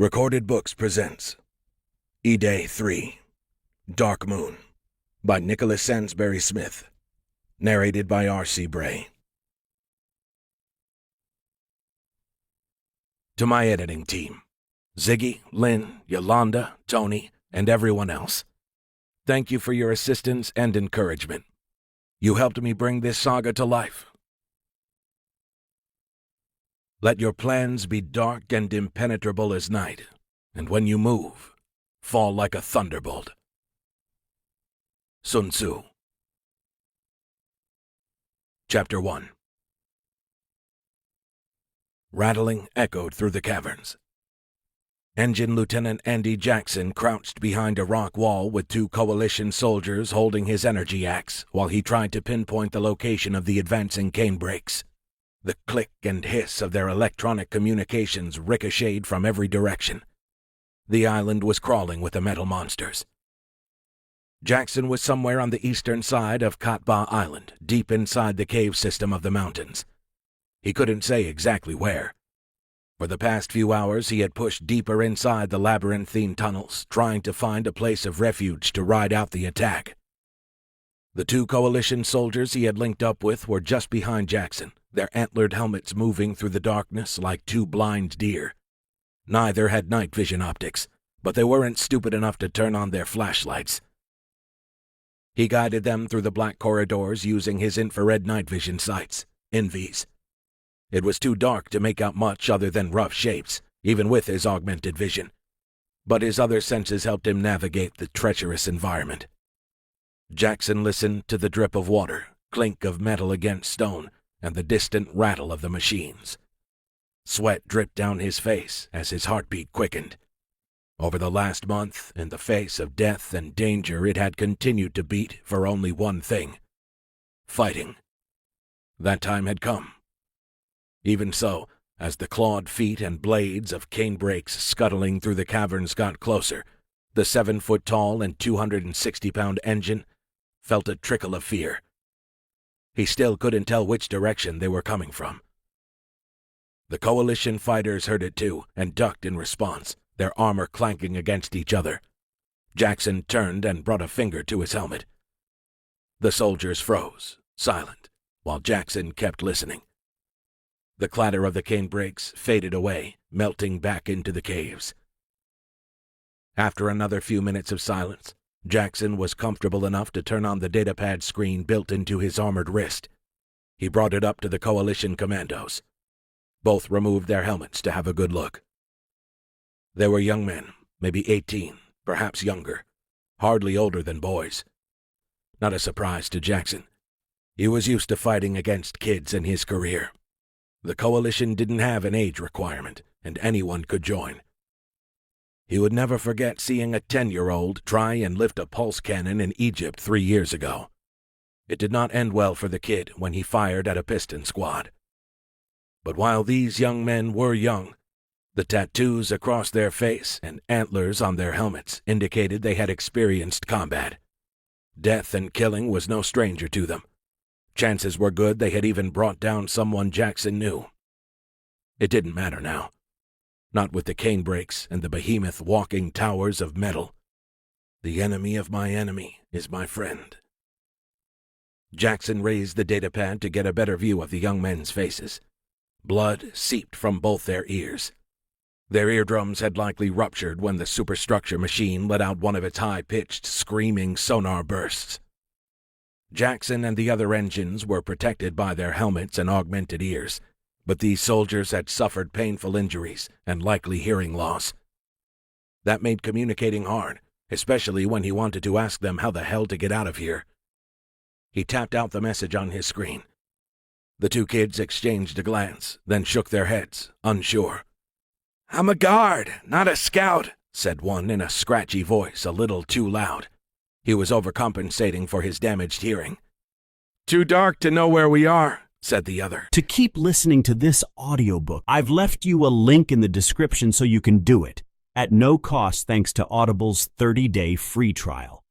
Recorded Books presents E-Day 3, Dark Moon, by Nicholas Sansbury Smith, narrated by R.C. Bray. To my editing team, Ziggy, Lynn, Yolanda, Tony, and everyone else, thank you for your assistance and encouragement. You helped me bring this saga to life. Let your plans be dark and impenetrable as night, and when you move, fall like a thunderbolt. Sun Tzu. Chapter 1. Rattling echoed through the caverns. Engine Lieutenant Andy Jackson crouched behind a rock wall with two coalition soldiers holding his energy axe while he tried to pinpoint the location of the advancing cane brakes. The click and hiss of their electronic communications ricocheted from every direction. The island was crawling with the metal monsters. Jackson was somewhere on the eastern side of Katba Island, deep inside the cave system of the mountains. He couldn't say exactly where. For the past few hours he had pushed deeper inside the labyrinthine tunnels, trying to find a place of refuge to ride out the attack. The two coalition soldiers he had linked up with were just behind Jackson, their antlered helmets moving through the darkness like two blind deer. Neither had night vision optics, but they weren't stupid enough to turn on their flashlights. He guided them through the black corridors using his infrared night vision sights, INVs. It was too dark to make out much other than rough shapes, even with his augmented vision, but his other senses helped him navigate the treacherous environment. Jackson listened to the drip of water, clink of metal against stone, and the distant rattle of the machines. Sweat dripped down his face as his heartbeat quickened. Over the last month, in the face of death and danger, it had continued to beat for only one thing: fighting. That time had come. Even so, as the clawed feet and blades of cane brakes scuttling through the caverns got closer, the 7-foot-tall and 260-pound engine felt a trickle of fear. He still couldn't tell which direction they were coming from. The coalition fighters heard it too and ducked in response, their armor clanking against each other. Jackson turned and brought a finger to his helmet. The soldiers froze, silent, while Jackson kept listening. The clatter of the cane brakes faded away, melting back into the caves. After another few minutes of silence, Jackson was comfortable enough to turn on the datapad screen built into his armored wrist. He brought it up to the coalition commandos. Both removed their helmets to have a good look. They were young men, maybe 18, perhaps younger, hardly older than boys. Not a surprise to Jackson. He was used to fighting against kids in his career. The coalition didn't have an age requirement, and anyone could join. He would never forget seeing a 10-year-old try and lift a pulse cannon in Egypt 3 years ago. It did not end well for the kid when he fired at a piston squad. But while these young men were young, the tattoos across their face and antlers on their helmets indicated they had experienced combat. Death and killing was no stranger to them. Chances were good they had even brought down someone Jackson knew. It didn't matter now. Not with the cane brakes and the behemoth walking towers of metal. The enemy of my enemy is my friend. Jackson raised the datapad to get a better view of the young men's faces. Blood seeped from both their ears. Their eardrums had likely ruptured when the superstructure machine let out one of its high-pitched, screaming sonar bursts. Jackson and the other engines were protected by their helmets and augmented ears, but these soldiers had suffered painful injuries and likely hearing loss. That made communicating hard, especially when he wanted to ask them how the hell to get out of here. He tapped out the message on his screen. The two kids exchanged a glance, then shook their heads, unsure. "I'm a guard, not a scout," said one in a scratchy voice a little too loud. He was overcompensating for his damaged hearing. "Too dark to know where we are," said the other. To keep listening to this audiobook, I've left you a link in the description so you can do it, at no cost thanks to Audible's 30-day free trial.